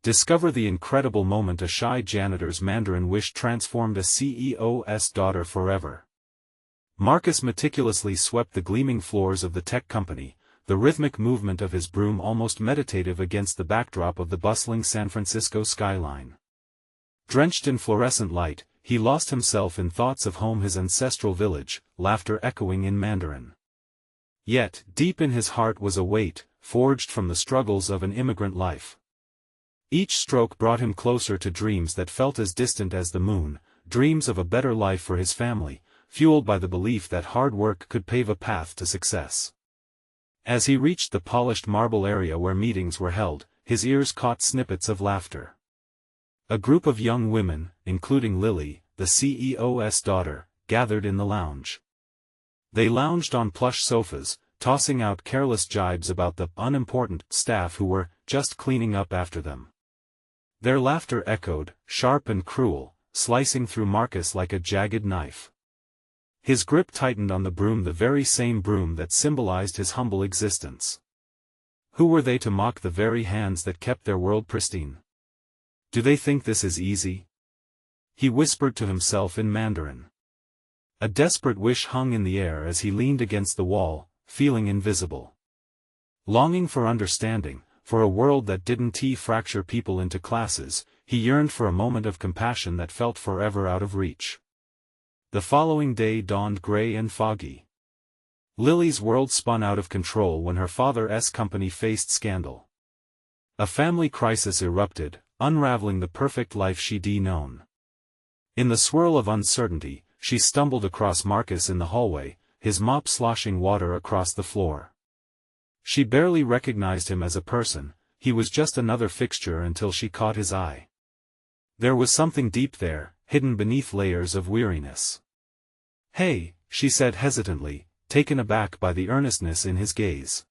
Discover the incredible moment a shy janitor's Mandarin wish transformed a CEO's daughter forever. Marcus meticulously swept the gleaming floors of the tech company, the rhythmic movement of his broom almost meditative against the backdrop of the bustling San Francisco skyline. Drenched in fluorescent light, he lost himself in thoughts of home, his ancestral village, laughter echoing in Mandarin. Yet, deep in his heart was a weight, forged from the struggles of an immigrant life. Each stroke brought him closer to dreams that felt as distant as the moon, dreams of a better life for his family, fueled by the belief that hard work could pave a path to success. As he reached the polished marble area where meetings were held, his ears caught snippets of laughter. A group of young women, including Lily, the CEO's daughter, gathered in the lounge. They lounged on plush sofas, tossing out careless jibes about the unimportant staff who were just cleaning up after them. Their laughter echoed, sharp and cruel, slicing through Marcus like a jagged knife. His grip tightened on the broom, the very same broom that symbolized his humble existence. Who were they to mock the very hands that kept their world pristine? Do they think this is easy? He whispered to himself in Mandarin. A desperate wish hung in the air as he leaned against the wall, feeling invisible. Longing for understanding, for a world that didn't fracture people into classes, he yearned for a moment of compassion that felt forever out of reach. The following day dawned gray and foggy. Lily's world spun out of control when her father's company faced scandal. A family crisis erupted, unraveling the perfect life she'd known. In the swirl of uncertainty, she stumbled across Marcus in the hallway, his mop sloshing water across the floor. She barely recognized him as a person, he was just another fixture until she caught his eye. There was something deep there, hidden beneath layers of weariness. "Hey," she said hesitantly, taken aback by the earnestness in his gaze.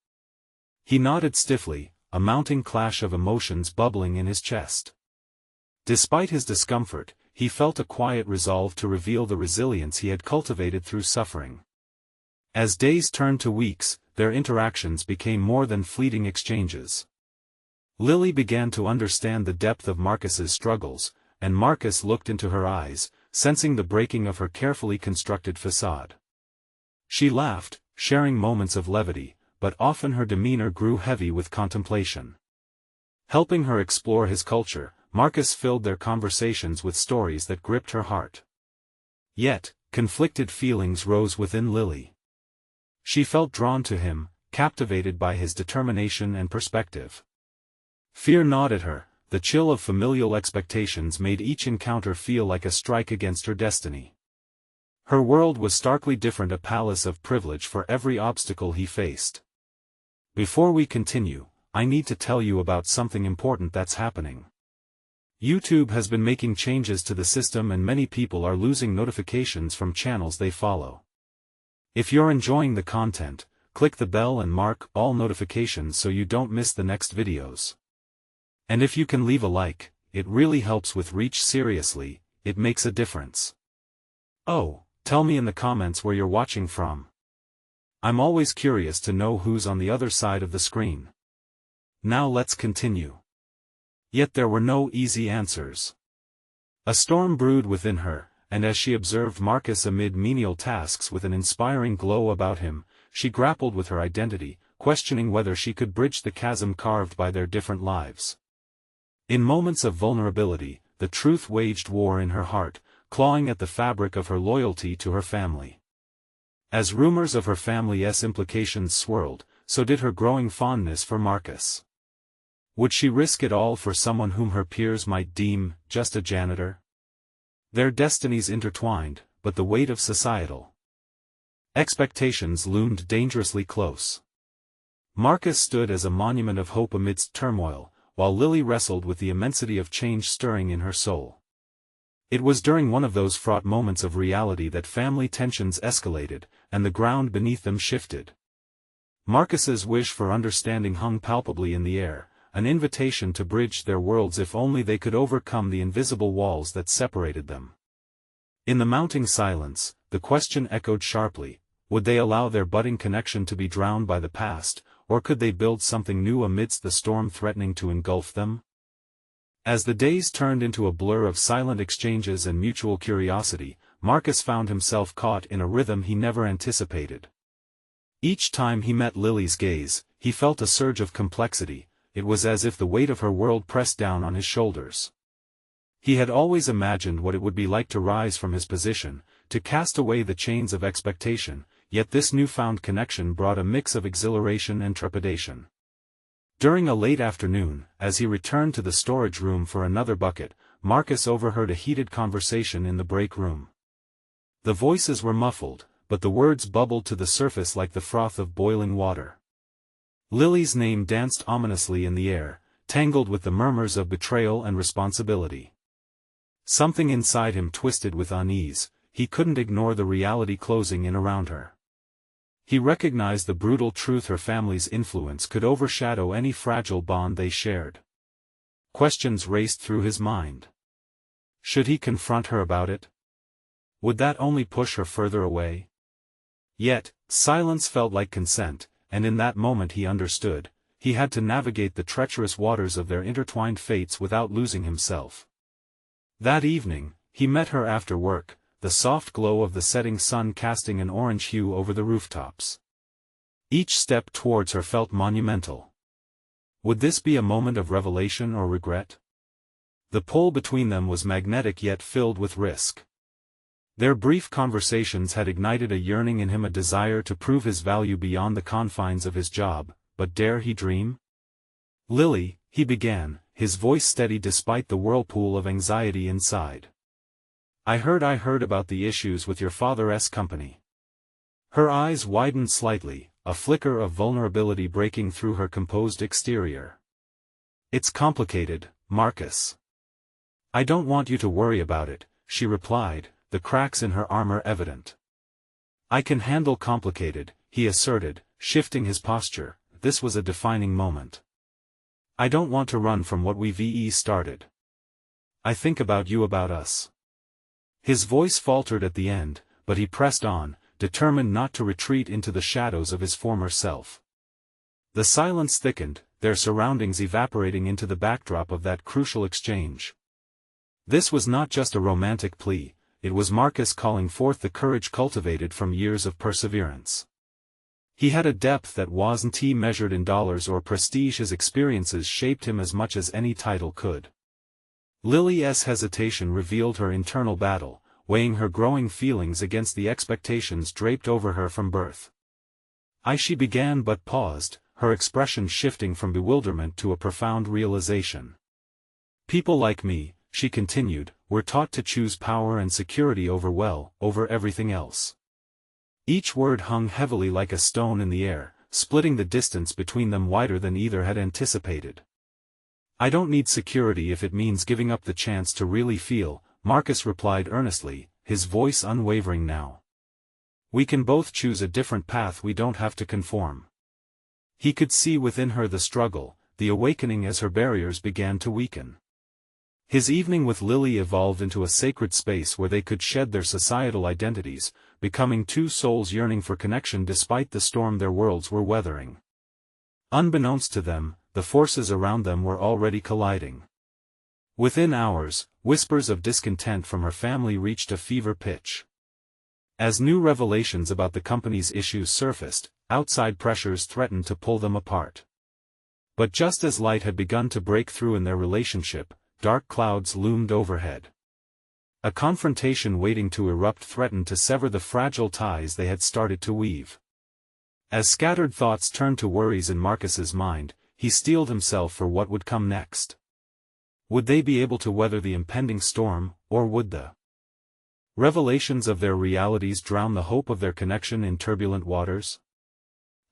He nodded stiffly, a mounting clash of emotions bubbling in his chest. Despite his discomfort, he felt a quiet resolve to reveal the resilience he had cultivated through suffering. As days turned to weeks, their interactions became more than fleeting exchanges. Lily began to understand the depth of Marcus's struggles, and Marcus looked into her eyes, sensing the breaking of her carefully constructed facade. She laughed, sharing moments of levity, but often her demeanor grew heavy with contemplation. Helping her explore his culture, Marcus filled their conversations with stories that gripped her heart. Yet, conflicted feelings rose within Lily. She felt drawn to him, captivated by his determination and perspective. Fear gnawed at her, the chill of familial expectations made each encounter feel like a strike against her destiny. Her world was starkly different, a palace of privilege for every obstacle he faced. Before we continue, I need to tell you about something important that's happening. YouTube has been making changes to the system and many people are losing notifications from channels they follow. If you're enjoying the content, click the bell and mark all notifications so you don't miss the next videos. And if you can leave a like, it really helps with reach. Seriously, it makes a difference. Oh, tell me in the comments where you're watching from. I'm always curious to know who's on the other side of the screen. Now let's continue. Yet there were no easy answers. A storm brewed within her, and as she observed Marcus amid menial tasks with an inspiring glow about him, she grappled with her identity, questioning whether she could bridge the chasm carved by their different lives. In moments of vulnerability, the truth waged war in her heart, clawing at the fabric of her loyalty to her family. As rumors of her family's implications swirled, so did her growing fondness for Marcus. Would she risk it all for someone whom her peers might deem just a janitor? Their destinies intertwined, but the weight of societal expectations loomed dangerously close. Marcus stood as a monument of hope amidst turmoil, while Lily wrestled with the immensity of change stirring in her soul. It was during one of those fraught moments of reality that family tensions escalated, and the ground beneath them shifted. Marcus's wish for understanding hung palpably in the air, an invitation to bridge their worlds if only they could overcome the invisible walls that separated them. In the mounting silence, the question echoed sharply: would they allow their budding connection to be drowned by the past, or could they build something new amidst the storm threatening to engulf them? As the days turned into a blur of silent exchanges and mutual curiosity, Marcus found himself caught in a rhythm he never anticipated. Each time he met Lily's gaze, he felt a surge of complexity. It was as if the weight of her world pressed down on his shoulders. He had always imagined what it would be like to rise from his position, to cast away the chains of expectation, yet this newfound connection brought a mix of exhilaration and trepidation. During a late afternoon, as he returned to the storage room for another bucket, Marcus overheard a heated conversation in the break room. The voices were muffled, but the words bubbled to the surface like the froth of boiling water. Lily's name danced ominously in the air, tangled with the murmurs of betrayal and responsibility. Something inside him twisted with unease. He couldn't ignore the reality closing in around her. He recognized the brutal truth: her family's influence could overshadow any fragile bond they shared. Questions raced through his mind. Should he confront her about it? Would that only push her further away? Yet, silence felt like consent, and in that moment he understood. He had to navigate the treacherous waters of their intertwined fates without losing himself. That evening, he met her after work, the soft glow of the setting sun casting an orange hue over the rooftops. Each step towards her felt monumental. Would this be a moment of revelation or regret? The pull between them was magnetic yet filled with risk. Their brief conversations had ignited a yearning in him, a desire to prove his value beyond the confines of his job. But dare he dream? "Lily," he began, his voice steady despite the whirlpool of anxiety inside. I heard about the issues with your father's company." Her eyes widened slightly, a flicker of vulnerability breaking through her composed exterior. "It's complicated, Marcus." "I don't want you to worry about it," she replied, the cracks in her armor evident. "I can handle complicated," he asserted, shifting his posture. This was a defining moment. "I don't want to run from what we've started. I think about you, about us." His voice faltered at the end, but he pressed on, determined not to retreat into the shadows of his former self. The silence thickened, their surroundings evaporating into the backdrop of that crucial exchange. This was not just a romantic plea, it was Marcus calling forth the courage cultivated from years of perseverance. He had a depth that wasn't measured in dollars or prestige. His experiences shaped him as much as any title could. Lily's hesitation revealed her internal battle, weighing her growing feelings against the expectations draped over her from birth. She began but paused, her expression shifting from bewilderment to a profound realization. "People like me," she continued, "were taught to choose power and security over everything else." Each word hung heavily like a stone in the air, splitting the distance between them wider than either had anticipated. "I don't need security if it means giving up the chance to really feel," Marcus replied earnestly, his voice unwavering now. "We can both choose a different path, we don't have to conform." He could see within her the struggle, the awakening as her barriers began to weaken. His evening with Lily evolved into a sacred space where they could shed their societal identities, becoming two souls yearning for connection despite the storm their worlds were weathering. Unbeknownst to them, the forces around them were already colliding. Within hours, whispers of discontent from her family reached a fever pitch. As new revelations about the company's issues surfaced, outside pressures threatened to pull them apart. But just as light had begun to break through in their relationship, dark clouds loomed overhead. A confrontation waiting to erupt threatened to sever the fragile ties they had started to weave. As scattered thoughts turned to worries in Marcus's mind, he steeled himself for what would come next. Would they be able to weather the impending storm, or would the revelations of their realities drown the hope of their connection in turbulent waters?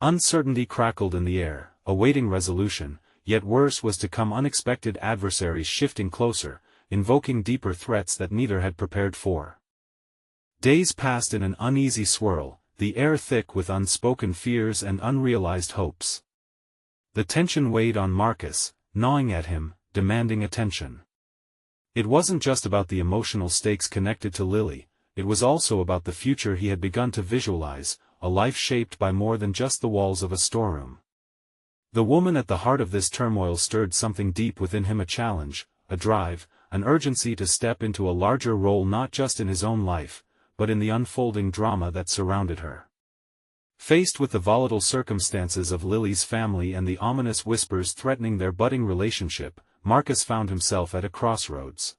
Uncertainty crackled in the air, awaiting resolution, yet worse was to come: unexpected adversaries shifting closer, invoking deeper threats that neither had prepared for. Days passed in an uneasy swirl, the air thick with unspoken fears and unrealized hopes. The tension weighed on Marcus, gnawing at him, demanding attention. It wasn't just about the emotional stakes connected to Lily, it was also about the future he had begun to visualize, a life shaped by more than just the walls of a storeroom. The woman at the heart of this turmoil stirred something deep within him, a a drive, an urgency to step into a larger role not just in his own life, but in the unfolding drama that surrounded her. Faced with the volatile circumstances of Lily's family and the ominous whispers threatening their budding relationship, Marcus found himself at a crossroads.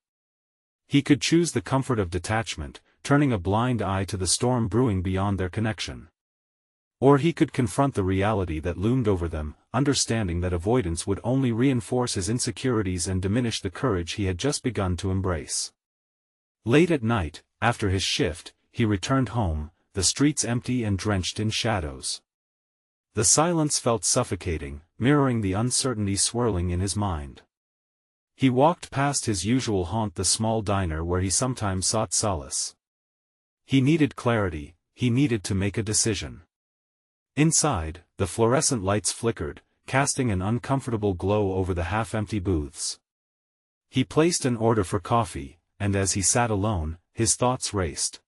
He could choose the comfort of detachment, turning a blind eye to the storm brewing beyond their connection. Or he could confront the reality that loomed over them, understanding that avoidance would only reinforce his insecurities and diminish the courage he had just begun to embrace. Late at night, after his shift, he returned home, the streets empty and drenched in shadows. The silence felt suffocating, mirroring the uncertainty swirling in his mind. He walked past his usual haunt, the small diner where he sometimes sought solace. He needed clarity, he needed to make a decision. Inside, the fluorescent lights flickered, casting an uncomfortable glow over the half-empty booths. He placed an order for coffee, and as he sat alone, his thoughts raced.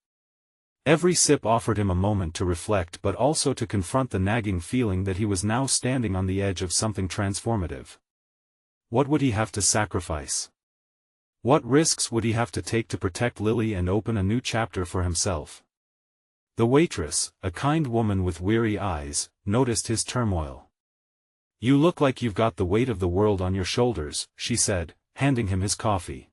Every sip offered him a moment to reflect but also to confront the nagging feeling that he was now standing on the edge of something transformative. What would he have to sacrifice? What risks would he have to take to protect Lily and open a new chapter for himself? The waitress, a kind woman with weary eyes, noticed his turmoil. "You look like you've got the weight of the world on your shoulders," she said, handing him his coffee.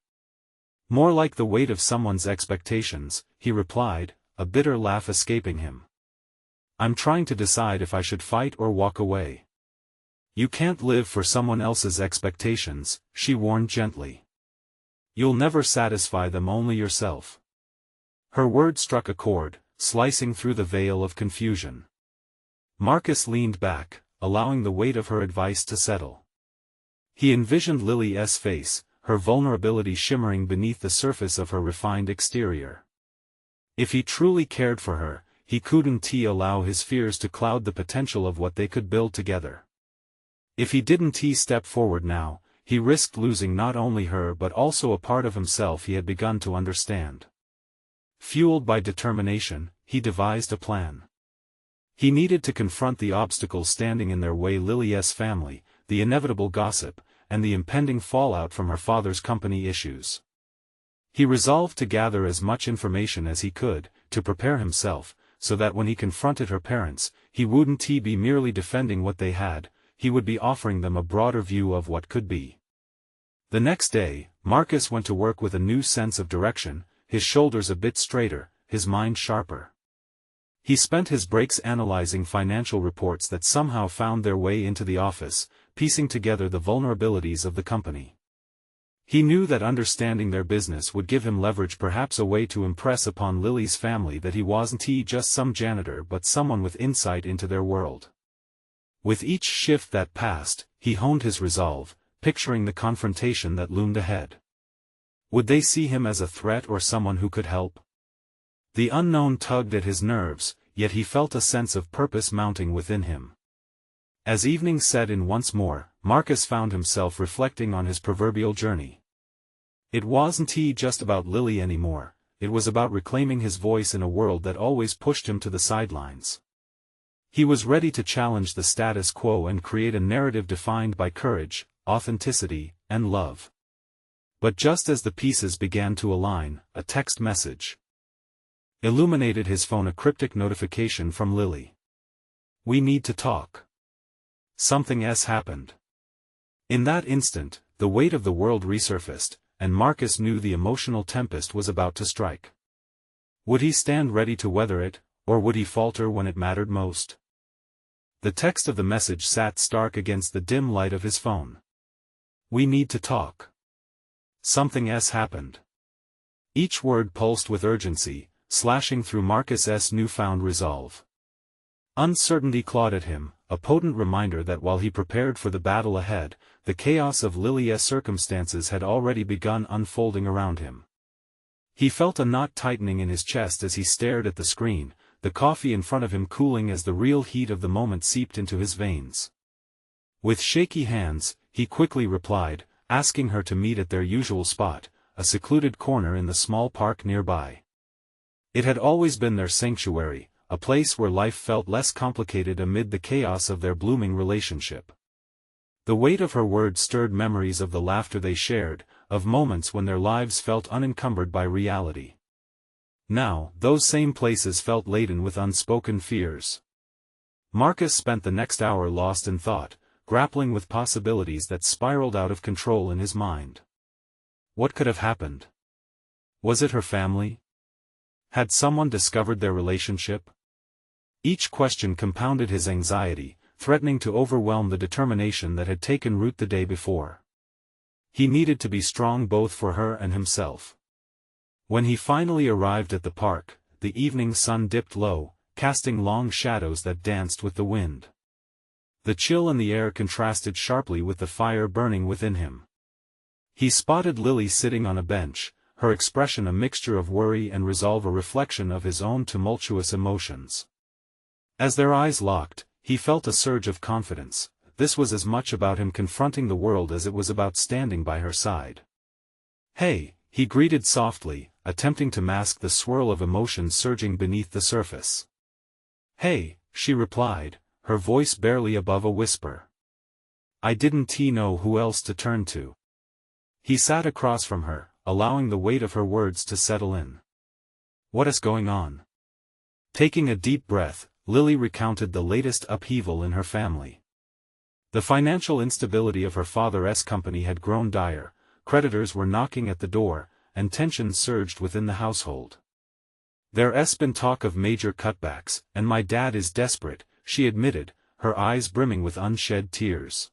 "More like the weight of someone's expectations," he replied, a bitter laugh escaping him. "I'm trying to decide if I should fight or walk away." "You can't live for someone else's expectations," she warned gently. "You'll never satisfy them, only yourself." Her words struck a chord, slicing through the veil of confusion. Marcus leaned back, allowing the weight of her advice to settle. He envisioned Lily's face, her vulnerability shimmering beneath the surface of her refined exterior. If he truly cared for her, he couldn't allow his fears to cloud the potential of what they could build together. If he didn't step forward now, he risked losing not only her but also a part of himself he had begun to understand. Fueled by determination, he devised a plan. He needed to confront the obstacles standing in their way: Lily's family, the inevitable gossip, and the impending fallout from her father's company issues. He resolved to gather as much information as he could, to prepare himself, so that when he confronted her parents, he wouldn't be merely defending what they had, he would be offering them a broader view of what could be. The next day, Marcus went to work with a new sense of direction, his shoulders a bit straighter, his mind sharper. He spent his breaks analyzing financial reports that somehow found their way into the office, piecing together the vulnerabilities of the company. He knew that understanding their business would give him leverage, perhaps a way to impress upon Lily's family that he wasn't just some janitor but someone with insight into their world. With each shift that passed, he honed his resolve, picturing the confrontation that loomed ahead. Would they see him as a threat or someone who could help? The unknown tugged at his nerves, yet he felt a sense of purpose mounting within him. As evening set in once more, Marcus found himself reflecting on his proverbial journey. It wasn't just about Lily anymore, it was about reclaiming his voice in a world that always pushed him to the sidelines. He was ready to challenge the status quo and create a narrative defined by courage, authenticity, and love. But just as the pieces began to align, a text message illuminated his phone, a cryptic notification from Lily. "We need to talk. Something's happened." In that instant, the weight of the world resurfaced, and Marcus knew the emotional tempest was about to strike. Would he stand ready to weather it, or would he falter when it mattered most? The text of the message sat stark against the dim light of his phone. "We need to talk. Something's happened." Each word pulsed with urgency, slashing through Marcus's newfound resolve. Uncertainty clawed at him, a potent reminder that while he prepared for the battle ahead, the chaos of Lily's circumstances had already begun unfolding around him. He felt a knot tightening in his chest as he stared at the screen, the coffee in front of him cooling as the real heat of the moment seeped into his veins. With shaky hands, he quickly replied, asking her to meet at their usual spot, a secluded corner in the small park nearby. It had always been their sanctuary, a place where life felt less complicated amid the chaos of their blooming relationship. The weight of her words stirred memories of the laughter they shared, of moments when their lives felt unencumbered by reality. Now, those same places felt laden with unspoken fears. Marcus spent the next hour lost in thought, grappling with possibilities that spiraled out of control in his mind. What could have happened? Was it her family? Had someone discovered their relationship? Each question compounded his anxiety, threatening to overwhelm the determination that had taken root the day before. He needed to be strong both for her and himself. When he finally arrived at the park, the evening sun dipped low, casting long shadows that danced with the wind. The chill in the air contrasted sharply with the fire burning within him. He spotted Lily sitting on a bench, her expression a mixture of worry and resolve, a reflection of his own tumultuous emotions. As their eyes locked, he felt a surge of confidence. This was as much about him confronting the world as it was about standing by her side. "Hey," he greeted softly, attempting to mask the swirl of emotions surging beneath the surface. "Hey," she replied, her voice barely above a whisper. "I didn't know who else to turn to." He sat across from her, allowing the weight of her words to settle in. "What is going on?" Taking a deep breath, Lily recounted the latest upheaval in her family. The financial instability of her father's company had grown dire, creditors were knocking at the door, and tensions surged within the household. "There's been talk of major cutbacks, and my dad is desperate," she admitted, her eyes brimming with unshed tears.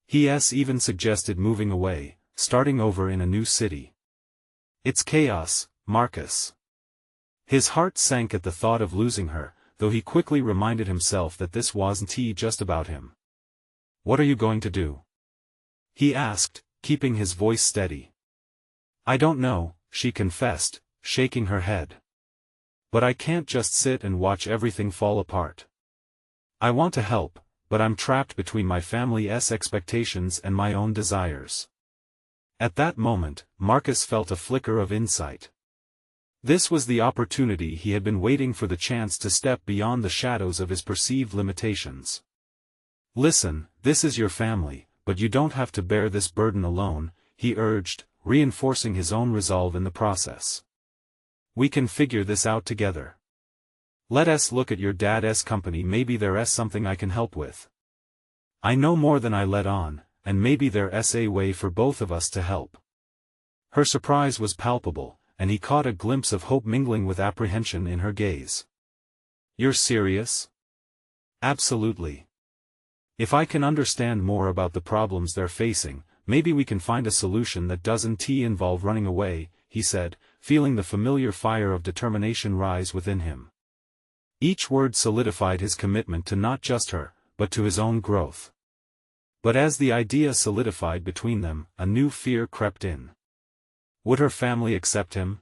He's even suggested moving away, starting over in a new city. "It's chaos, Marcus." His heart sank at the thought of losing her, though he quickly reminded himself that this wasn't just about him. "What are you going to do?" he asked, keeping his voice steady. "I don't know," she confessed, shaking her head. "But I can't just sit and watch everything fall apart. I want to help, but I'm trapped between my family's expectations and my own desires." At that moment, Marcus felt a flicker of insight. This was the opportunity he had been waiting for, the chance to step beyond the shadows of his perceived limitations. "Listen, this is your family, but you don't have to bear this burden alone," he urged, reinforcing his own resolve in the process. "We can figure this out together. Let's look at your dad's company, maybe there's something I can help with. I know more than I let on, and maybe there's a way for both of us to help." Her surprise was palpable, and he caught a glimpse of hope mingling with apprehension in her gaze. "You're serious?" "Absolutely. If I can understand more about the problems they're facing, maybe we can find a solution that doesn't involve running away," he said, feeling the familiar fire of determination rise within him. Each word solidified his commitment to not just her, but to his own growth. But as the idea solidified between them, a new fear crept in. Would her family accept him?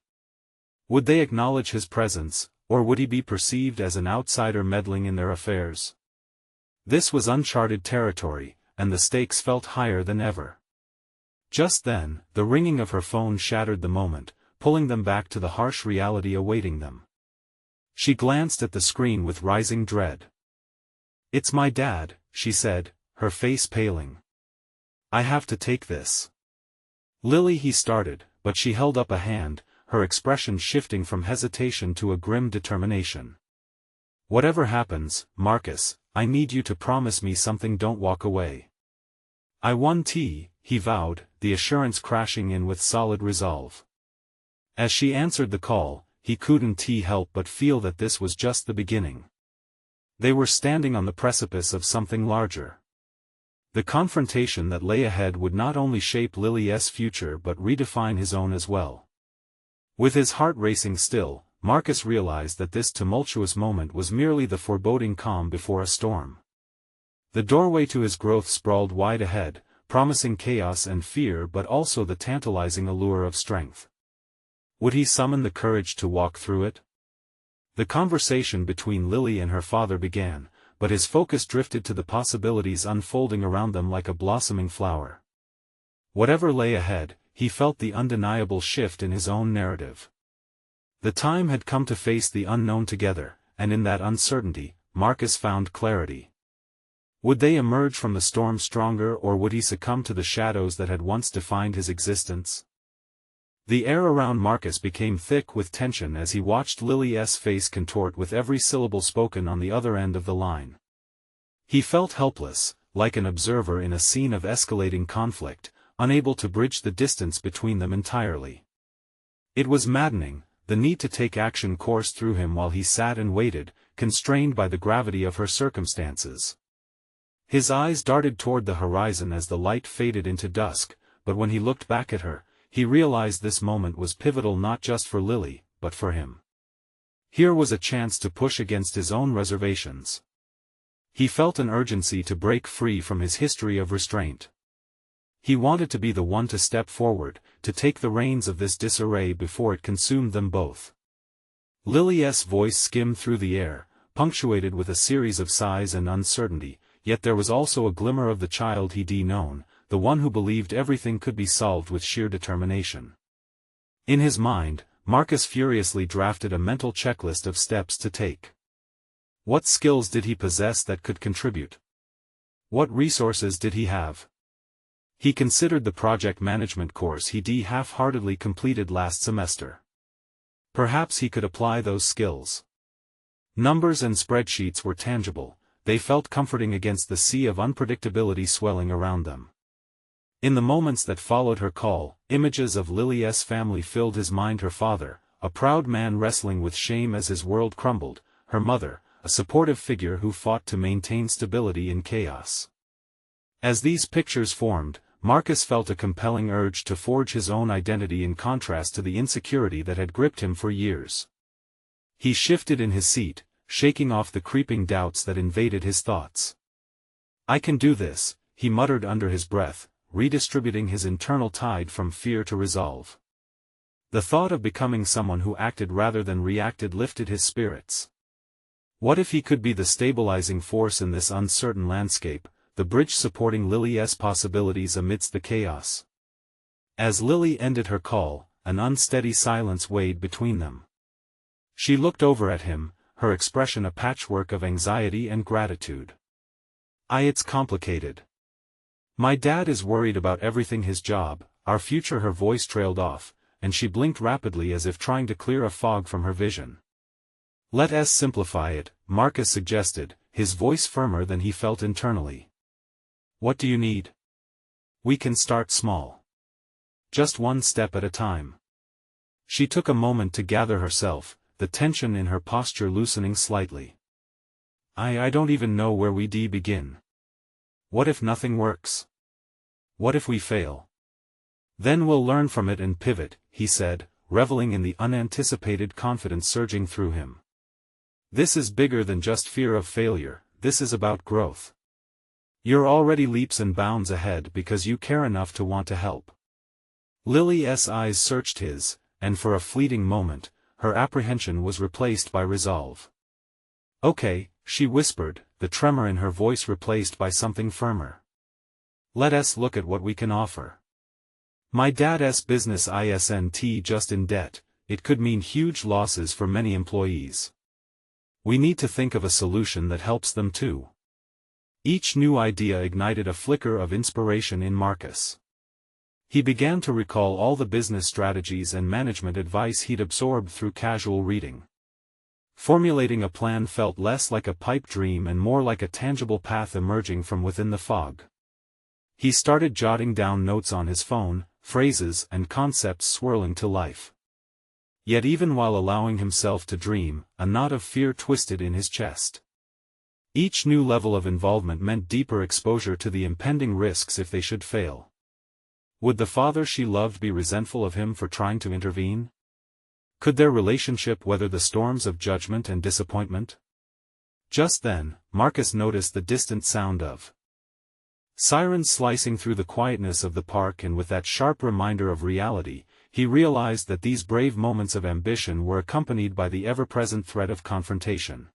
Would they acknowledge his presence, or would he be perceived as an outsider meddling in their affairs? This was uncharted territory, and the stakes felt higher than ever. Just then, the ringing of her phone shattered the moment, pulling them back to the harsh reality awaiting them. She glanced at the screen with rising dread. "It's my dad," she said, her face paling. "I have to take this." "Lily," he started, but she held up a hand, her expression shifting from hesitation to a grim determination. "Whatever happens, Marcus, I need you to promise me something. Don't walk away." "I won't," he vowed, the assurance crashing in with solid resolve. As she answered the call, he couldn't help but feel that this was just the beginning. They were standing on the precipice of something larger. The confrontation that lay ahead would not only shape Lily's future but redefine his own as well. With his heart racing still, Marcus realized that this tumultuous moment was merely the foreboding calm before a storm. The doorway to his growth sprawled wide ahead, promising chaos and fear but also the tantalizing allure of strength. Would he summon the courage to walk through it? The conversation between Lily and her father began, but his focus drifted to the possibilities unfolding around them like a blossoming flower. Whatever lay ahead, he felt the undeniable shift in his own narrative. The time had come to face the unknown together, and in that uncertainty, Marcus found clarity. Would they emerge from the storm stronger, or would he succumb to the shadows that had once defined his existence? The air around Marcus became thick with tension as he watched Lily's face contort with every syllable spoken on the other end of the line. He felt helpless, like an observer in a scene of escalating conflict, unable to bridge the distance between them entirely. It was maddening. The need to take action coursed through him while he sat and waited, constrained by the gravity of her circumstances. His eyes darted toward the horizon as the light faded into dusk, but when he looked back at her, he realized this moment was pivotal not just for Lily, but for him. Here was a chance to push against his own reservations. He felt an urgency to break free from his history of restraint. He wanted to be the one to step forward, to take the reins of this disarray before it consumed them both. Lily's voice skimmed through the air, punctuated with a series of sighs and uncertainty, yet there was also a glimmer of the child he'd known, the one who believed everything could be solved with sheer determination. In his mind, Marcus furiously drafted a mental checklist of steps to take. What skills did he possess that could contribute? What resources did he have? He considered the project management course he'd half-heartedly completed last semester. Perhaps he could apply those skills. Numbers and spreadsheets were tangible, they felt comforting against the sea of unpredictability swelling around them. In the moments that followed her call, images of Lily's family filled his mind: her father, a proud man wrestling with shame as his world crumbled; her mother, a supportive figure who fought to maintain stability in chaos. As these pictures formed, Marcus felt a compelling urge to forge his own identity in contrast to the insecurity that had gripped him for years. He shifted in his seat, shaking off the creeping doubts that invaded his thoughts. "I can do this," he muttered under his breath, redistributing his internal tide from fear to resolve. The thought of becoming someone who acted rather than reacted lifted his spirits. What if he could be the stabilizing force in this uncertain landscape, the bridge supporting Lily's possibilities amidst the chaos? As Lily ended her call, an unsteady silence weighed between them. She looked over at him, her expression a patchwork of anxiety and gratitude. It's complicated. My dad is worried about everything: his job, our future." Her voice trailed off, and she blinked rapidly as if trying to clear a fog from her vision. "Let's simplify it," Marcus suggested, his voice firmer than he felt internally. "What do you need? We can start small. Just one step at a time." She took a moment to gather herself, the tension in her posture loosening slightly. I don't even know where we'd begin. What if nothing works? What if we fail? Then we'll learn from it and pivot," he said, reveling in the unanticipated confidence surging through him. "This is bigger than just fear of failure, this is about growth. You're already leaps and bounds ahead because you care enough to want to help." Lily's eyes searched his, and for a fleeting moment, her apprehension was replaced by resolve. "Okay," she whispered, the tremor in her voice replaced by something firmer. "Let's look at what we can offer. My dad's business isn't just in debt, it could mean huge losses for many employees. We need to think of a solution that helps them too." Each new idea ignited a flicker of inspiration in Marcus. He began to recall all the business strategies and management advice he'd absorbed through casual reading. Formulating a plan felt less like a pipe dream and more like a tangible path emerging from within the fog. He started jotting down notes on his phone, phrases and concepts swirling to life. Yet even while allowing himself to dream, a knot of fear twisted in his chest. Each new level of involvement meant deeper exposure to the impending risks if they should fail. Would the father she loved be resentful of him for trying to intervene? Could their relationship weather the storms of judgment and disappointment? Just then, Marcus noticed the distant sound of sirens slicing through the quietness of the park, and with that sharp reminder of reality, he realized that these brave moments of ambition were accompanied by the ever-present threat of confrontation.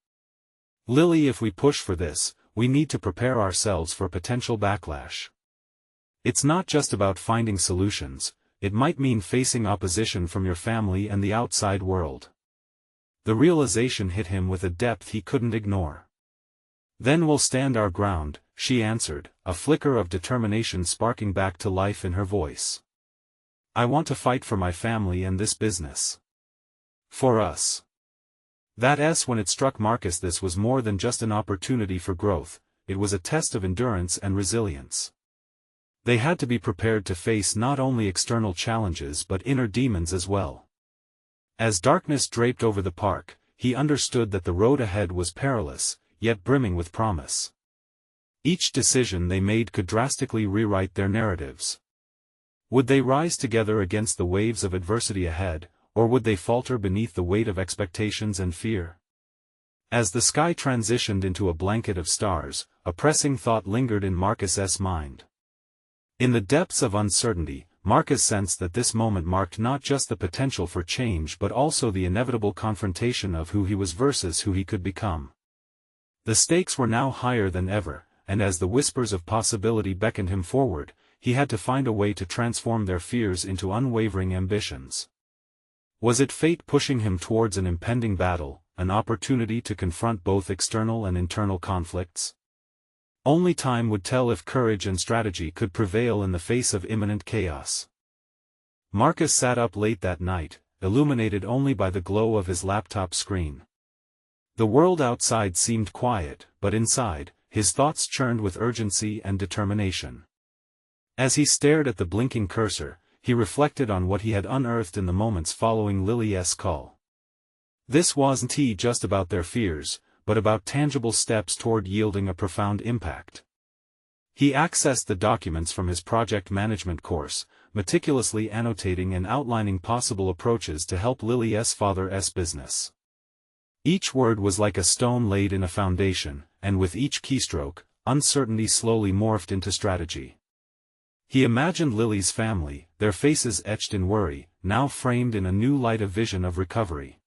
"Lily, if we push for this, we need to prepare ourselves for potential backlash. It's not just about finding solutions, it might mean facing opposition from your family and the outside world." The realization hit him with a depth he couldn't ignore. Then we'll stand our ground, she answered, a flicker of determination sparking back to life in her voice. I want to fight for my family and this business. For us. When it struck Marcus, this was more than just an opportunity for growth, it was a test of endurance and resilience. They had to be prepared to face not only external challenges but inner demons as well. As darkness draped over the park, he understood that the road ahead was perilous, yet brimming with promise. Each decision they made could drastically rewrite their narratives. Would they rise together against the waves of adversity ahead, or would they falter beneath the weight of expectations and fear? As the sky transitioned into a blanket of stars, a pressing thought lingered in Marcus's mind. In the depths of uncertainty, Marcus sensed that this moment marked not just the potential for change but also the inevitable confrontation of who he was versus who he could become. The stakes were now higher than ever, and as the whispers of possibility beckoned him forward, he had to find a way to transform their fears into unwavering ambitions. Was it fate pushing him towards an impending battle, an opportunity to confront both external and internal conflicts? Only time would tell if courage and strategy could prevail in the face of imminent chaos. Marcus sat up late that night, illuminated only by the glow of his laptop screen. The world outside seemed quiet, but inside, his thoughts churned with urgency and determination. As he stared at the blinking cursor, he reflected on what he had unearthed in the moments following Lily's call. This wasn't just about their fears, but about tangible steps toward yielding a profound impact. He accessed the documents from his project management course, meticulously annotating and outlining possible approaches to help Lily's father's business. Each word was like a stone laid in a foundation, and with each keystroke, uncertainty slowly morphed into strategy. He imagined Lily's family, their faces etched in worry, now framed in a new light of vision of recovery.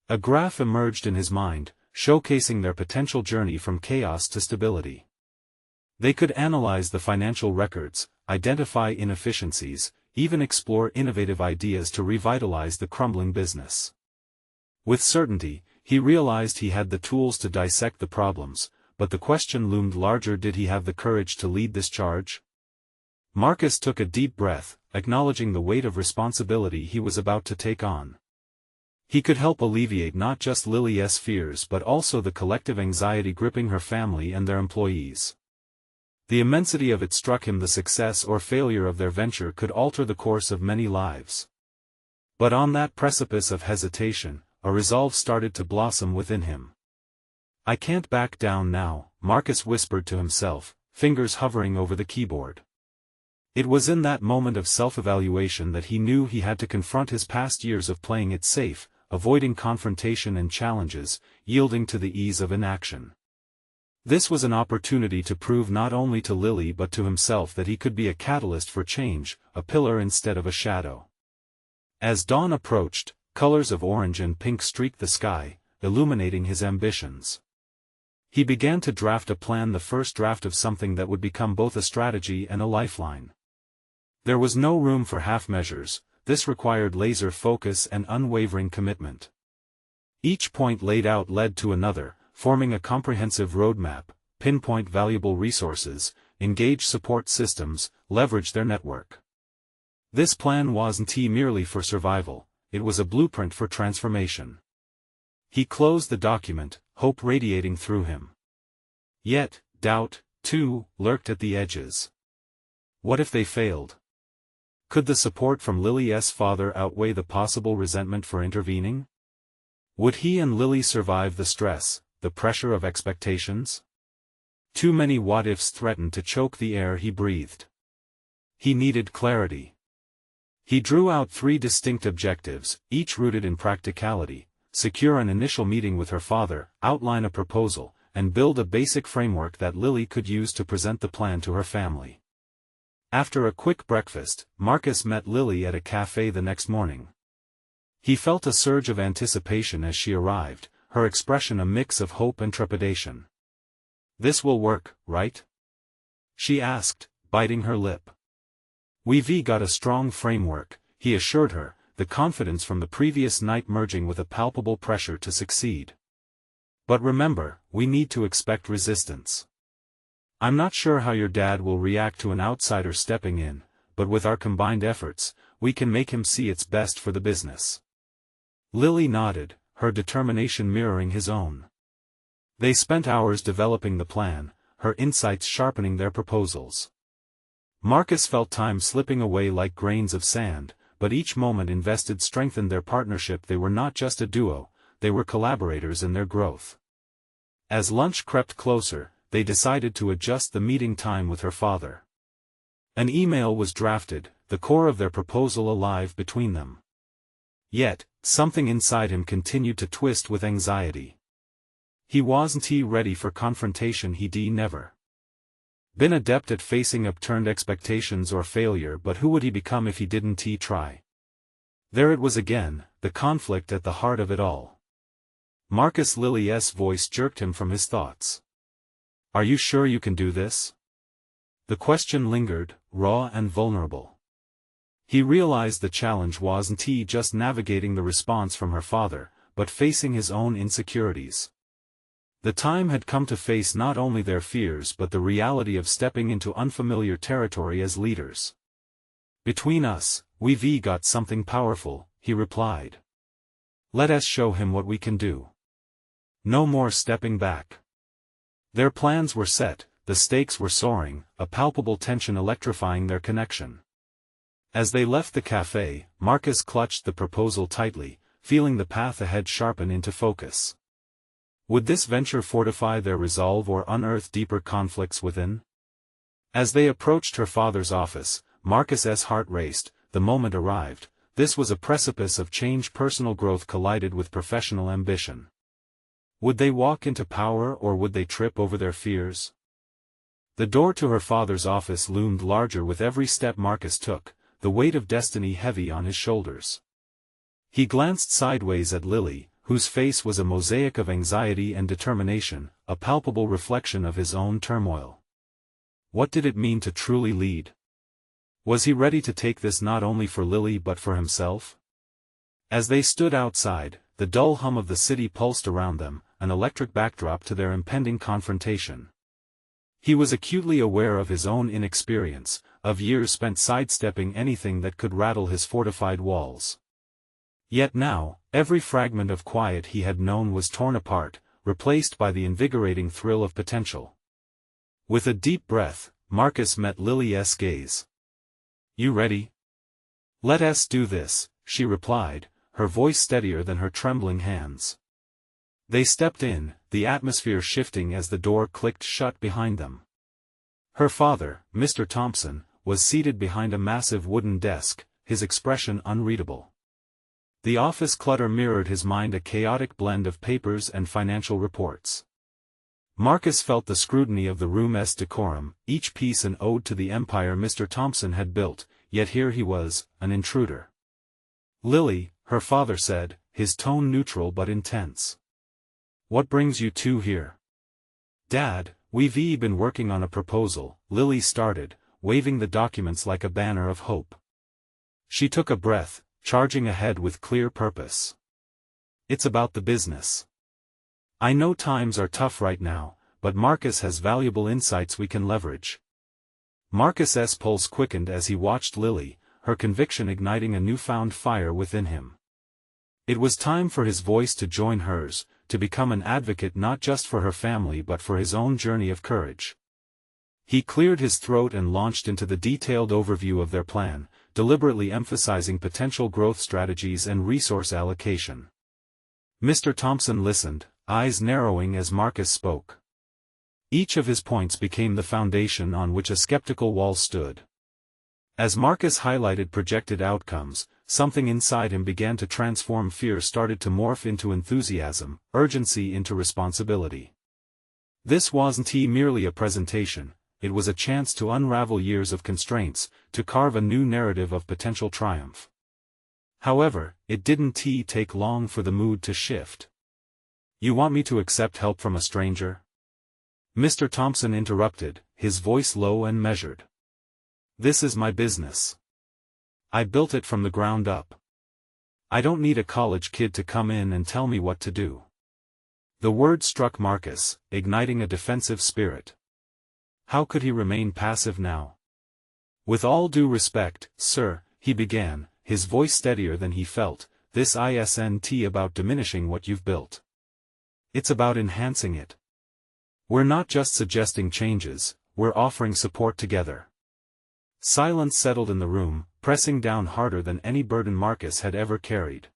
A graph emerged in his mind, showcasing their potential journey from chaos to stability. They could analyze the financial records, identify inefficiencies, even explore innovative ideas to revitalize the crumbling business. With certainty, he realized he had the tools to dissect the problems, but the question loomed larger: did he have the courage to lead this charge? Marcus took a deep breath, acknowledging the weight of responsibility he was about to take on. He could help alleviate not just Lily's fears but also the collective anxiety gripping her family and their employees. The immensity of it struck him: the success or failure of their venture could alter the course of many lives. But on that precipice of hesitation, a resolve started to blossom within him. I can't back down now, Marcus whispered to himself, fingers hovering over the keyboard. It was in that moment of self-evaluation that he knew he had to confront his past years of playing it safe, avoiding confrontation and challenges, yielding to the ease of inaction. This was an opportunity to prove not only to Lily but to himself that he could be a catalyst for change, a pillar instead of a shadow. As dawn approached, colors of orange and pink streaked the sky, illuminating his ambitions. He began to draft a plan, the first draft of something that would become both a strategy and a lifeline. There was no room for half measures. This required laser focus and unwavering commitment. Each point laid out led to another, forming a comprehensive roadmap: pinpoint valuable resources, engage support systems, leverage their network. This plan wasn't merely for survival, it was a blueprint for transformation. He closed the document, hope radiating through him. Yet, doubt, too, lurked at the edges. What if they failed? Could the support from Lily's father outweigh the possible resentment for intervening? Would he and Lily survive the stress, the pressure of expectations? Too many what-ifs threatened to choke the air he breathed. He needed clarity. He drew out 3 distinct objectives, each rooted in practicality: secure an initial meeting with her father, outline a proposal, and build a basic framework that Lily could use to present the plan to her family. After a quick breakfast, Marcus met Lily at a cafe the next morning. He felt a surge of anticipation as she arrived, her expression a mix of hope and trepidation. "This will work, right?" she asked, biting her lip. "We've got a strong framework," he assured her, the confidence from the previous night merging with a palpable pressure to succeed. But remember, we need to expect resistance. I'm not sure how your dad will react to an outsider stepping in, but with our combined efforts, we can make him see it's best for the business." Lily nodded, her determination mirroring his own. They spent hours developing the plan, her insights sharpening their proposals. Marcus felt time slipping away like grains of sand, but each moment invested strengthened their partnership. They were not just a duo, they were collaborators in their growth. As lunch crept closer, they decided to adjust the meeting time with her father. An email was drafted, the core of their proposal alive between them. Yet, something inside him continued to twist with anxiety. He wasn't ready for confrontation. He'd never been adept at facing upturned expectations or failure, but who would he become if he didn't try? There it was again, the conflict at the heart of it all. Marcus. Lily's voice jerked him from his thoughts. "Are you sure you can do this?" The question lingered, raw and vulnerable. He realized the challenge wasn't just navigating the response from her father, but facing his own insecurities. The time had come to face not only their fears but the reality of stepping into unfamiliar territory as leaders. "Between us, we've got something powerful," he replied. "Let us show him what we can do. No more stepping back." Their plans were set, the stakes were soaring, a palpable tension electrifying their connection. As they left the cafe, Marcus clutched the proposal tightly, feeling the path ahead sharpen into focus. Would this venture fortify their resolve or unearth deeper conflicts within? As they approached her father's office, Marcus's heart raced. The moment arrived. This was a precipice of change. Personal growth collided with professional ambition. Would they walk into power or would they trip over their fears? The door to her father's office loomed larger with every step Marcus took, the weight of destiny heavy on his shoulders. He glanced sideways at Lily, whose face was a mosaic of anxiety and determination, a palpable reflection of his own turmoil. What did it mean to truly lead? Was he ready to take this not only for Lily but for himself? As they stood outside, the dull hum of the city pulsed around them, an electric backdrop to their impending confrontation. He was acutely aware of his own inexperience, of years spent sidestepping anything that could rattle his fortified walls. Yet now, every fragment of quiet he had known was torn apart, replaced by the invigorating thrill of potential. With a deep breath, Marcus met Lily's gaze. "You ready?" "Let us do this," she replied, her voice steadier than her trembling hands. They stepped in, the atmosphere shifting as the door clicked shut behind them. Her father, Mr. Thompson, was seated behind a massive wooden desk, his expression unreadable. The office clutter mirrored his mind, a chaotic blend of papers and financial reports. Marcus felt the scrutiny of the room's decorum, each piece an ode to the empire Mr. Thompson had built, yet here he was, an intruder. "Lily," her father said, his tone neutral but intense. "What brings you two here?" "Dad, we've been working on a proposal," Lily started, waving the documents like a banner of hope. She took a breath, charging ahead with clear purpose. "It's about the business. I know times are tough right now, but Marcus has valuable insights we can leverage." Marcus's pulse quickened as he watched Lily, her conviction igniting a newfound fire within him. It was time for his voice to join hers, to become an advocate not just for her family but for his own journey of courage. He cleared his throat and launched into the detailed overview of their plan, deliberately emphasizing potential growth strategies and resource allocation. Mr. Thompson listened, eyes narrowing as Marcus spoke. Each of his points became the foundation on which a skeptical wall stood. As Marcus highlighted projected outcomes, something inside him began to transform. Fear started to morph into enthusiasm, urgency into responsibility. This wasn't merely a presentation, it was a chance to unravel years of constraints, to carve a new narrative of potential triumph. However, it didn't take long for the mood to shift. "You want me to accept help from a stranger?" Mr. Thompson interrupted, his voice low and measured. "This is my business. I built it from the ground up. I don't need a college kid to come in and tell me what to do." The word struck Marcus, igniting a defensive spirit. How could he remain passive now? With all due respect, sir, he began, his voice steadier than he felt, this isn't about diminishing what you've built. It's about enhancing it. We're not just suggesting changes, we're offering support together. Silence settled in the room, pressing down harder than any burden Marcus had ever carried.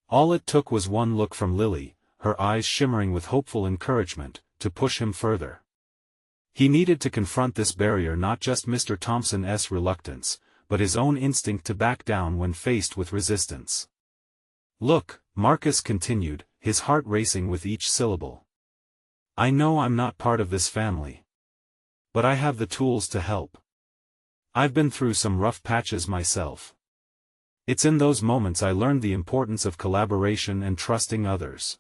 All it took was one look from Lily, her eyes shimmering with hopeful encouragement, to push him further. He needed to confront this barrier, not just Mr. Thompson's reluctance, but his own instinct to back down when faced with resistance. Look, Marcus continued, his heart racing with each syllable. I know I'm not part of this family. But I have the tools to help. I've been through some rough patches myself. It's in those moments I learned the importance of collaboration and trusting others.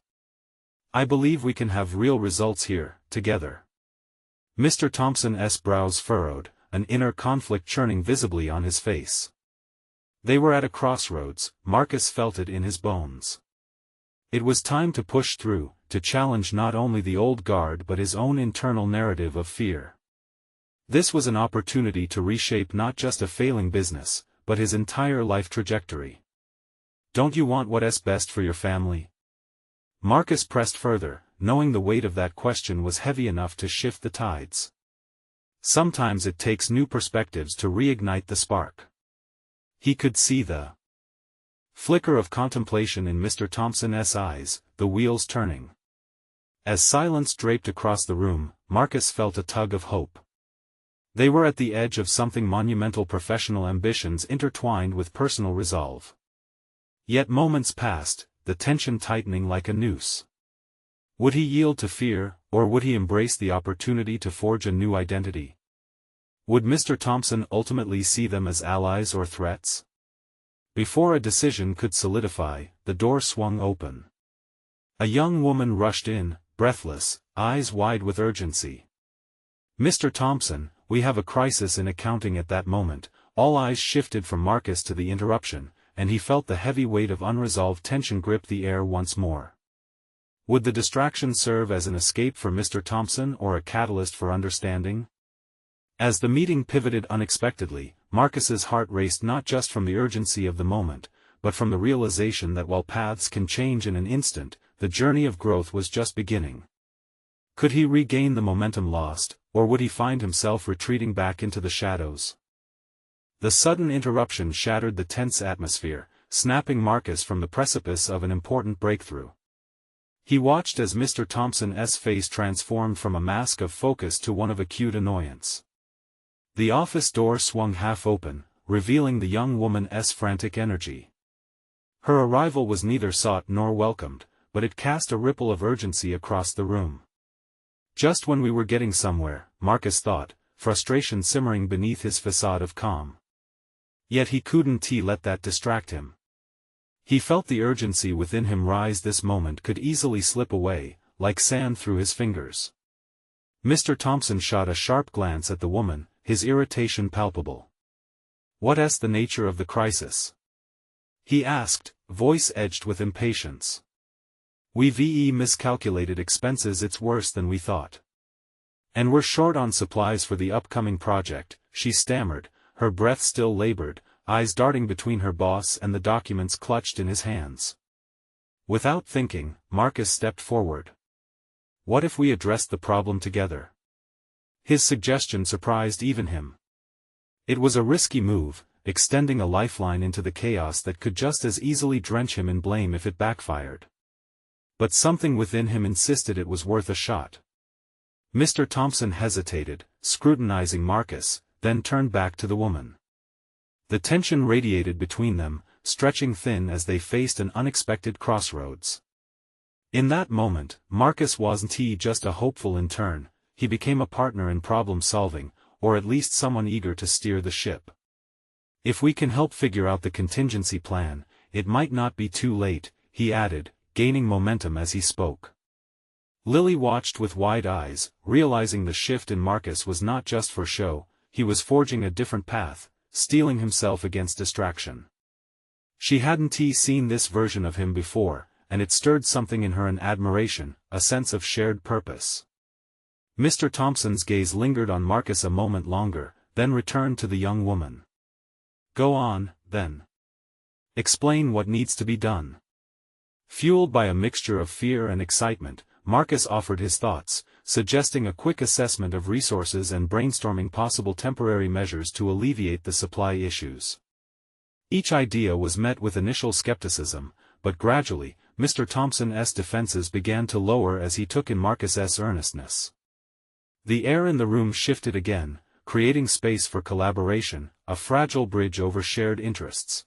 I believe we can have real results here, together. Mr. Thompson's brows furrowed, an inner conflict churning visibly on his face. They were at a crossroads, Marcus felt it in his bones. It was time to push through, to challenge not only the old guard but his own internal narrative of fear. This was an opportunity to reshape not just a failing business, but his entire life trajectory. Don't you want what's best for your family? Marcus pressed further, knowing the weight of that question was heavy enough to shift the tides. Sometimes it takes new perspectives to reignite the spark. He could see the flicker of contemplation in Mr. Thompson's eyes, the wheels turning. As silence draped across the room, Marcus felt a tug of hope. They were at the edge of something monumental, professional ambitions intertwined with personal resolve. Yet moments passed, the tension tightening like a noose. Would he yield to fear, or would he embrace the opportunity to forge a new identity? Would Mr. Thompson ultimately see them as allies or threats? Before a decision could solidify, the door swung open. A young woman rushed in, breathless, eyes wide with urgency. Mr. Thompson, we have a crisis in accounting. At that moment, all eyes shifted from Marcus to the interruption, and he felt the heavy weight of unresolved tension grip the air once more. Would the distraction serve as an escape for Mr. Thompson or a catalyst for understanding? As the meeting pivoted unexpectedly, Marcus's heart raced not just from the urgency of the moment, but from the realization that while paths can change in an instant, the journey of growth was just beginning. Could he regain the momentum lost, or would he find himself retreating back into the shadows? The sudden interruption shattered the tense atmosphere, snapping Marcus from the precipice of an important breakthrough. He watched as Mr. Thompson's face transformed from a mask of focus to one of acute annoyance. The office door swung half open, revealing the young woman's frantic energy. Her arrival was neither sought nor welcomed, but it cast a ripple of urgency across the room. Just when we were getting somewhere, Marcus thought, frustration simmering beneath his facade of calm. Yet he couldn't let that distract him. He felt the urgency within him rise. This moment could easily slip away, like sand through his fingers. Mr. Thompson shot a sharp glance at the woman, his irritation palpable. What's the nature of the crisis? He asked, voice edged with impatience. We've miscalculated expenses. It's worse than we thought. And we're short on supplies for the upcoming project, she stammered, her breath still labored, eyes darting between her boss and the documents clutched in his hands. Without thinking, Marcus stepped forward. What if we addressed the problem together? His suggestion surprised even him. It was a risky move, extending a lifeline into the chaos that could just as easily drench him in blame if it backfired. But something within him insisted it was worth a shot. Mr. Thompson hesitated, scrutinizing Marcus, then turned back to the woman. The tension radiated between them, stretching thin as they faced an unexpected crossroads. In that moment, Marcus wasn't just a hopeful intern, he became a partner in problem-solving, or at least someone eager to steer the ship. If we can help figure out the contingency plan, it might not be too late, he added, gaining momentum as he spoke. Lily watched with wide eyes, realizing the shift in Marcus was not just for show, he was forging a different path, steeling himself against distraction. She hadn't seen this version of him before, and it stirred something in her: an admiration, a sense of shared purpose. Mr. Thompson's gaze lingered on Marcus a moment longer, then returned to the young woman. "Go on, then. Explain what needs to be done." Fueled by a mixture of fear and excitement, Marcus offered his thoughts, suggesting a quick assessment of resources and brainstorming possible temporary measures to alleviate the supply issues. Each idea was met with initial skepticism, but gradually, Mr. Thompson's defenses began to lower as he took in Marcus's earnestness. The air in the room shifted again, creating space for collaboration, a fragile bridge over shared interests.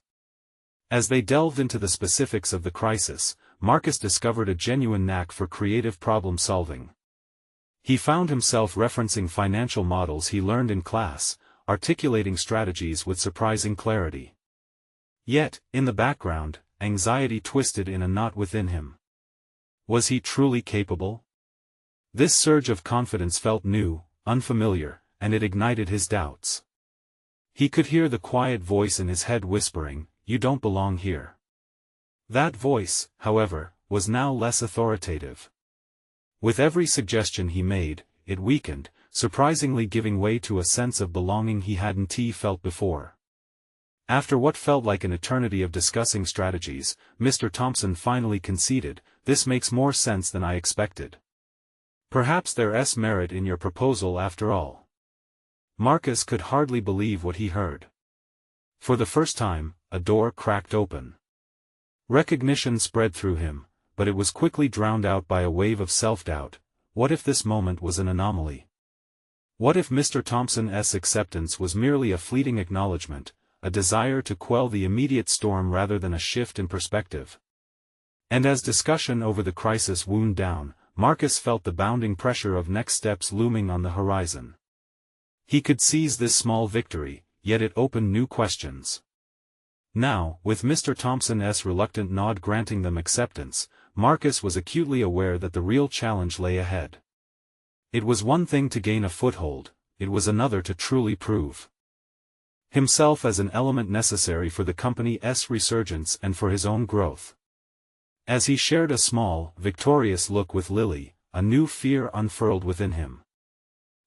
As they delved into the specifics of the crisis, Marcus discovered a genuine knack for creative problem-solving. He found himself referencing financial models he learned in class, articulating strategies with surprising clarity. Yet, in the background, anxiety twisted in a knot within him. Was he truly capable? This surge of confidence felt new, unfamiliar, and it ignited his doubts. He could hear the quiet voice in his head whispering, "You don't belong here." That voice, however, was now less authoritative. With every suggestion he made, it weakened, surprisingly giving way to a sense of belonging he hadn't felt before. After what felt like an eternity of discussing strategies, Mr. Thompson finally conceded, "This makes more sense than I expected. Perhaps there's merit in your proposal after all." Marcus could hardly believe what he heard. For the first time, a door cracked open. Recognition spread through him, but it was quickly drowned out by a wave of self-doubt. What if this moment was an anomaly? What if Mr. Thompson's acceptance was merely a fleeting acknowledgement, a desire to quell the immediate storm rather than a shift in perspective? And as discussion over the crisis wound down, Marcus felt the bounding pressure of next steps looming on the horizon. He could seize this small victory, yet it opened new questions. Now, with Mr. Thompson's reluctant nod granting them acceptance, Marcus was acutely aware that the real challenge lay ahead. It was one thing to gain a foothold, it was another to truly prove himself as an element necessary for the company's resurgence and for his own growth. As he shared a small, victorious look with Lily, a new fear unfurled within him.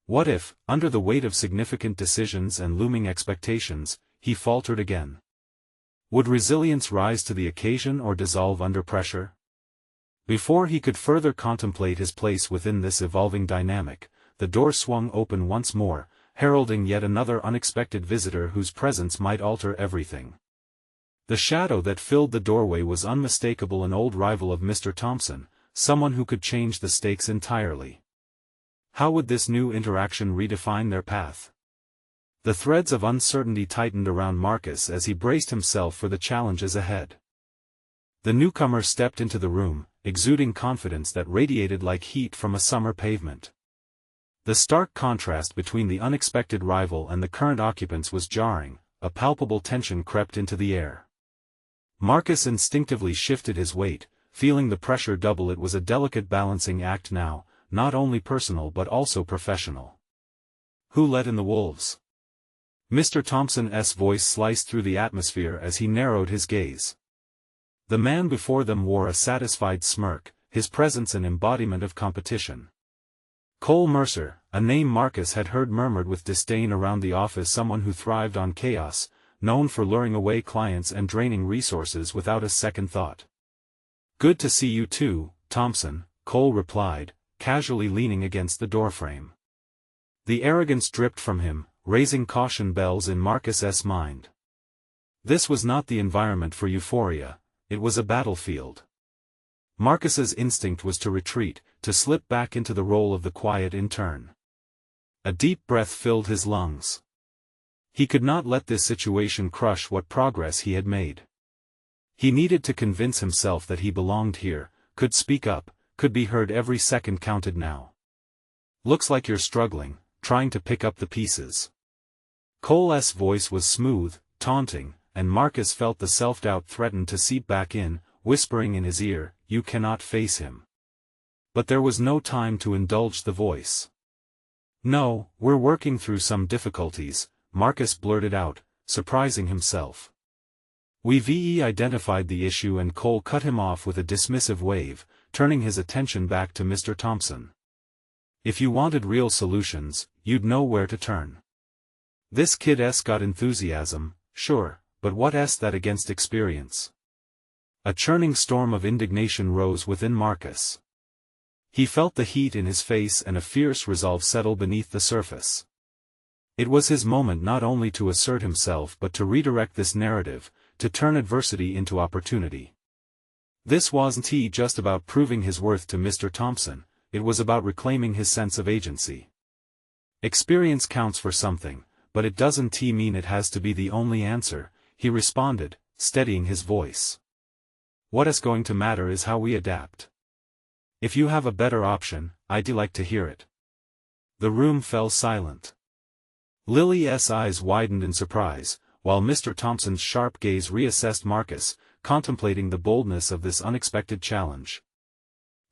What if, under the weight of significant decisions and looming expectations, he faltered again? Would resilience rise to the occasion or dissolve under pressure? Before he could further contemplate his place within this evolving dynamic, the door swung open once more, heralding yet another unexpected visitor whose presence might alter everything. The shadow that filled the doorway was unmistakable, an old rival of Mr. Thompson, someone who could change the stakes entirely. How would this new interaction redefine their path? The threads of uncertainty tightened around Marcus as he braced himself for the challenges ahead. The newcomer stepped into the room, exuding confidence that radiated like heat from a summer pavement. The stark contrast between the unexpected rival and the current occupants was jarring, a palpable tension crept into the air. Marcus instinctively shifted his weight, feeling the pressure double. It was a delicate balancing act now, not only personal but also professional. Who let in the wolves? Mr. Thompson's voice sliced through the atmosphere as he narrowed his gaze. The man before them wore a satisfied smirk, his presence an embodiment of competition. Cole Mercer, a name Marcus had heard murmured with disdain around the office, someone who thrived on chaos, known for luring away clients and draining resources without a second thought. "Good to see you too, Thompson," Cole replied, casually leaning against the doorframe. The arrogance dripped from him, raising caution bells in Marcus's mind. This was not the environment for euphoria, it was a battlefield. Marcus's instinct was to retreat, to slip back into the role of the quiet intern. A deep breath filled his lungs. He could not let this situation crush what progress he had made. He needed to convince himself that he belonged here, could speak up, could be heard. Every second counted now. "Looks like you're struggling, trying to pick up the pieces." Cole's voice was smooth, taunting, and Marcus felt the self-doubt threaten to seep back in, whispering in his ear, "You cannot face him." But there was no time to indulge the voice. "No, we're working through some difficulties," Marcus blurted out, surprising himself. We've identified the issue, and Cole cut him off with a dismissive wave, turning his attention back to Mr. Thompson. If you wanted real solutions, you'd know where to turn. This kid's got enthusiasm, sure, but what's that against experience? A churning storm of indignation rose within Marcus. He felt the heat in his face and a fierce resolve settle beneath the surface. It was his moment not only to assert himself but to redirect this narrative, to turn adversity into opportunity. This wasn't just about proving his worth to Mr. Thompson, it was about reclaiming his sense of agency. Experience counts for something, but it doesn't mean it has to be the only answer, he responded, steadying his voice. What's going to matter is how we adapt. If you have a better option, I'd like to hear it. The room fell silent. Lily's eyes widened in surprise, while Mr. Thompson's sharp gaze reassessed Marcus, contemplating the boldness of this unexpected challenge.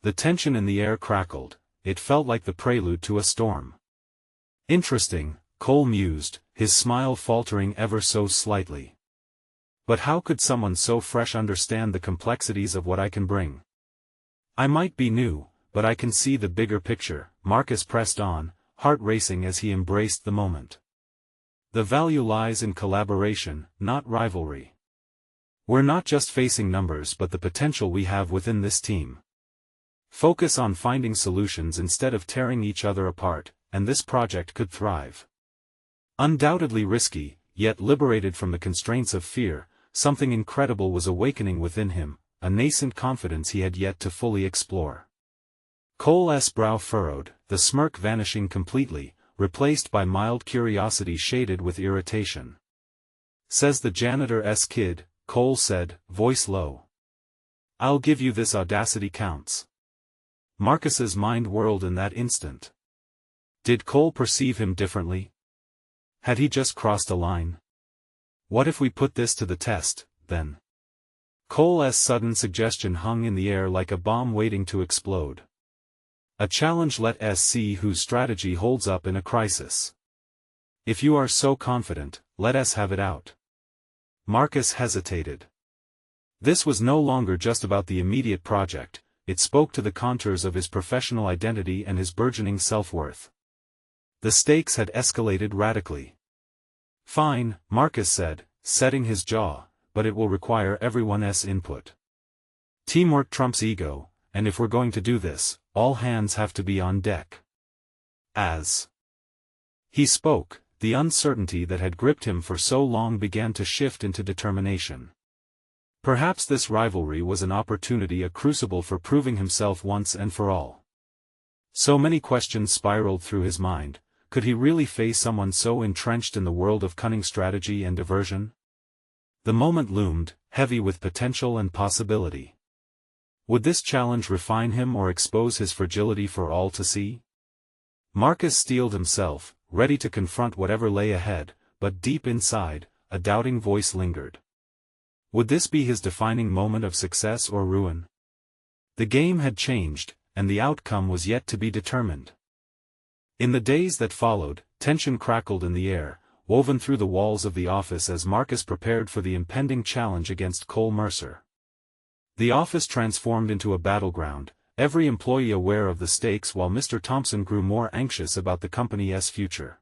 The tension in the air crackled, it felt like the prelude to a storm. Interesting, Cole mused, his smile faltering ever so slightly. But how could someone so fresh understand the complexities of what I can bring? I might be new, but I can see the bigger picture, Marcus pressed on, heart racing as he embraced the moment. The value lies in collaboration, not rivalry. We're not just facing numbers but the potential we have within this team. Focus on finding solutions instead of tearing each other apart, and this project could thrive. Undoubtedly risky, yet liberated from the constraints of fear, something incredible was awakening within him, a nascent confidence he had yet to fully explore. Cole's brow furrowed, the smirk vanishing completely, replaced by mild curiosity shaded with irritation. Says the janitor's kid, Cole said, voice low. I'll give you this, audacity counts. Marcus's mind whirled in that instant. Did Cole perceive him differently? Had he just crossed a line? What if we put this to the test, then? Cole's sudden suggestion hung in the air like a bomb waiting to explode. A challenge. Let us see whose strategy holds up in a crisis. If you are so confident, let us have it out. Marcus hesitated. This was no longer just about the immediate project, it spoke to the contours of his professional identity and his burgeoning self-worth. The stakes had escalated radically. Fine, Marcus said, setting his jaw, but it will require everyone's input. Teamwork trumps ego, and if we're going to do this, all hands have to be on deck. As he spoke, the uncertainty that had gripped him for so long began to shift into determination. Perhaps this rivalry was an opportunity, a crucible for proving himself once and for all. So many questions spiraled through his mind. Could he really face someone so entrenched in the world of cunning strategy and diversion? The moment loomed, heavy with potential and possibility. Would this challenge refine him or expose his fragility for all to see? Marcus steeled himself, ready to confront whatever lay ahead, but deep inside, a doubting voice lingered. Would this be his defining moment of success or ruin? The game had changed, and the outcome was yet to be determined. In the days that followed, tension crackled in the air, woven through the walls of the office as Marcus prepared for the impending challenge against Cole Mercer. The office transformed into a battleground, every employee aware of the stakes while Mr. Thompson grew more anxious about the company's future.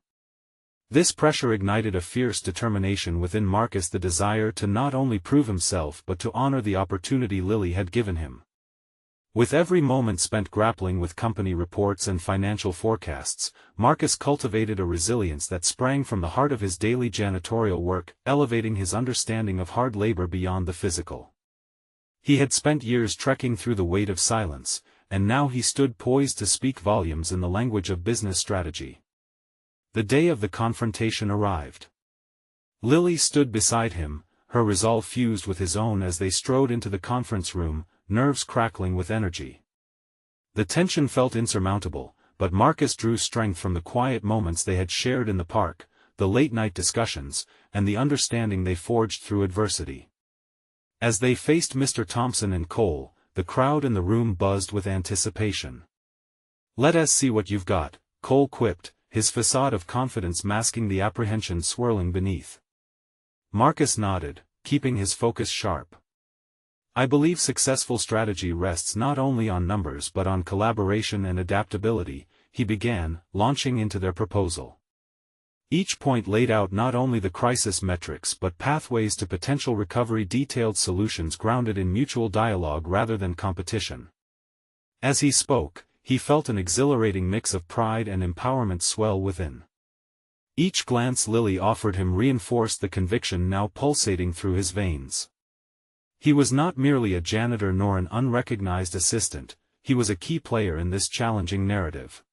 This pressure ignited a fierce determination within Marcus, the desire to not only prove himself but to honor the opportunity Lily had given him. With every moment spent grappling with company reports and financial forecasts, Marcus cultivated a resilience that sprang from the heart of his daily janitorial work, elevating his understanding of hard labor beyond the physical. He had spent years trekking through the weight of silence, and now he stood poised to speak volumes in the language of business strategy. The day of the confrontation arrived. Lily stood beside him, her resolve fused with his own as they strode into the conference room, nerves crackling with energy. The tension felt insurmountable, but Marcus drew strength from the quiet moments they had shared in the park, the late-night discussions, and the understanding they forged through adversity. As they faced Mr. Thompson and Cole, the crowd in the room buzzed with anticipation. "Let us see what you've got," Cole quipped, his facade of confidence masking the apprehension swirling beneath. Marcus nodded, keeping his focus sharp. "I believe successful strategy rests not only on numbers but on collaboration and adaptability," he began, launching into their proposal. Each point laid out not only the crisis metrics but pathways to potential recovery, detailed solutions grounded in mutual dialogue rather than competition. As he spoke, he felt an exhilarating mix of pride and empowerment swell within. Each glance Lily offered him reinforced the conviction now pulsating through his veins. He was not merely a janitor nor an unrecognized assistant, he was a key player in this challenging narrative.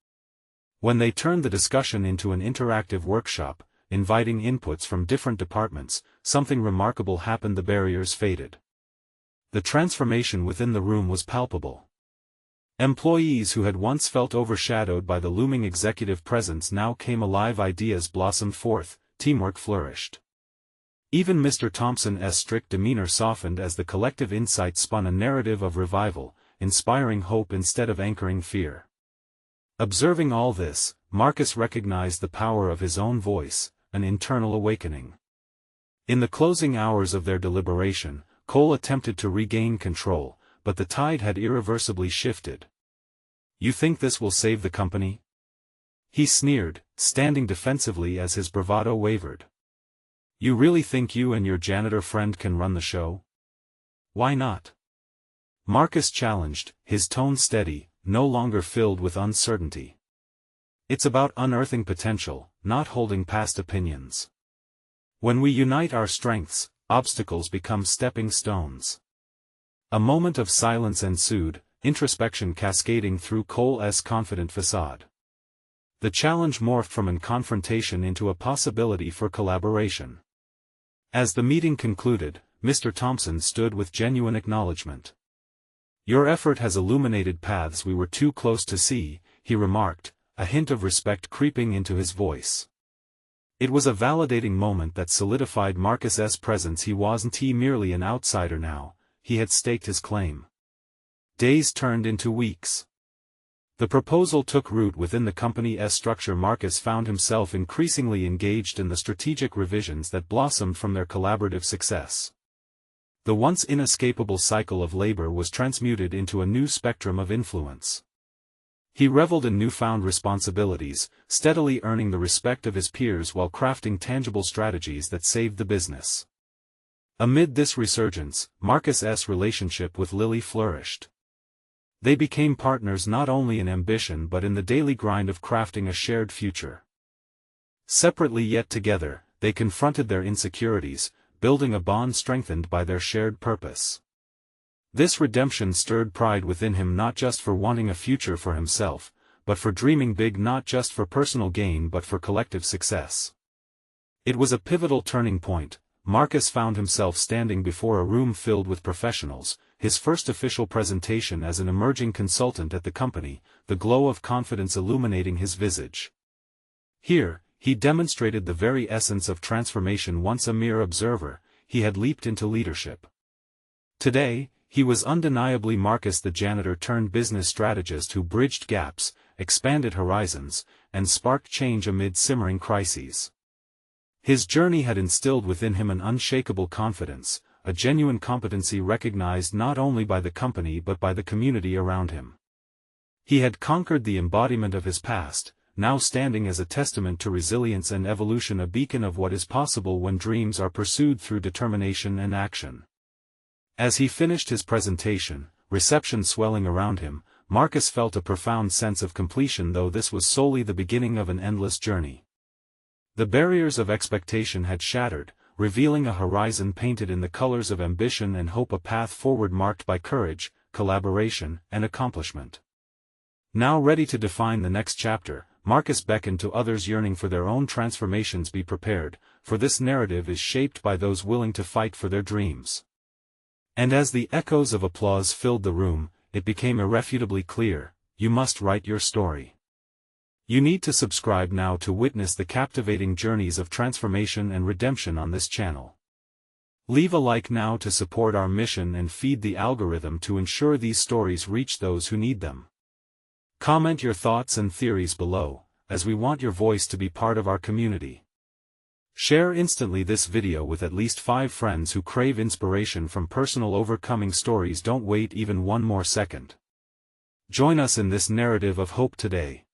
When they turned the discussion into an interactive workshop, inviting inputs from different departments, something remarkable happened. The barriers faded. The transformation within the room was palpable. Employees who had once felt overshadowed by the looming executive presence now came alive, ideas blossomed forth, teamwork flourished. Even Mr. Thompson's strict demeanor softened as the collective insight spun a narrative of revival, inspiring hope instead of anchoring fear. Observing all this, Marcus recognized the power of his own voice, an internal awakening. In the closing hours of their deliberation, Cole attempted to regain control, but the tide had irreversibly shifted. "You think this will save the company?" he sneered, standing defensively as his bravado wavered. "You really think you and your janitor friend can run the show? Why not?" Marcus challenged, his tone steady, no longer filled with uncertainty. "It's about unearthing potential, not holding past opinions. When we unite our strengths, obstacles become stepping stones." A moment of silence ensued, introspection cascading through Cole's confident facade. The challenge morphed from a confrontation into a possibility for collaboration. As the meeting concluded, Mr. Thompson stood with genuine acknowledgement. "Your effort has illuminated paths we were too close to see," he remarked, a hint of respect creeping into his voice. It was a validating moment that solidified Marcus's presence. He wasn't merely an outsider now, he had staked his claim. Days turned into weeks. The proposal took root within the company's structure. Marcus found himself increasingly engaged in the strategic revisions that blossomed from their collaborative success. The once inescapable cycle of labor was transmuted into a new spectrum of influence. He reveled in newfound responsibilities, steadily earning the respect of his peers while crafting tangible strategies that saved the business. Amid this resurgence, Marcus's relationship with Lily flourished. They became partners not only in ambition but in the daily grind of crafting a shared future. Separately yet together, they confronted their insecurities, building a bond strengthened by their shared purpose. This redemption stirred pride within him, not just for wanting a future for himself, but for dreaming big, not just for personal gain but for collective success. It was a pivotal turning point. Marcus found himself standing before a room filled with professionals, his first official presentation as an emerging consultant at the company, the glow of confidence illuminating his visage. Here, he demonstrated the very essence of transformation. Once a mere observer, he had leaped into leadership. Today, he was undeniably Marcus, the janitor turned business strategist who bridged gaps, expanded horizons, and sparked change amid simmering crises. His journey had instilled within him an unshakable confidence, a genuine competency recognized not only by the company but by the community around him. He had conquered the embodiment of his past, now standing as a testament to resilience and evolution, a beacon of what is possible when dreams are pursued through determination and action. As he finished his presentation, reception swelling around him, Marcus felt a profound sense of completion, though this was solely the beginning of an endless journey. The barriers of expectation had shattered, revealing a horizon painted in the colors of ambition and hope, a path forward marked by courage, collaboration, and accomplishment. Now ready to define the next chapter, Marcus beckoned to others yearning for their own transformations. Be prepared, for this narrative is shaped by those willing to fight for their dreams. And as the echoes of applause filled the room, it became irrefutably clear: you must write your story. You need to subscribe now to witness the captivating journeys of transformation and redemption on this channel. Leave a like now to support our mission and feed the algorithm to ensure these stories reach those who need them. Comment your thoughts and theories below, as we want your voice to be part of our community. Share instantly this video with at least 5 friends who crave inspiration from personal overcoming stories. Don't wait even one more second. Join us in this narrative of hope today.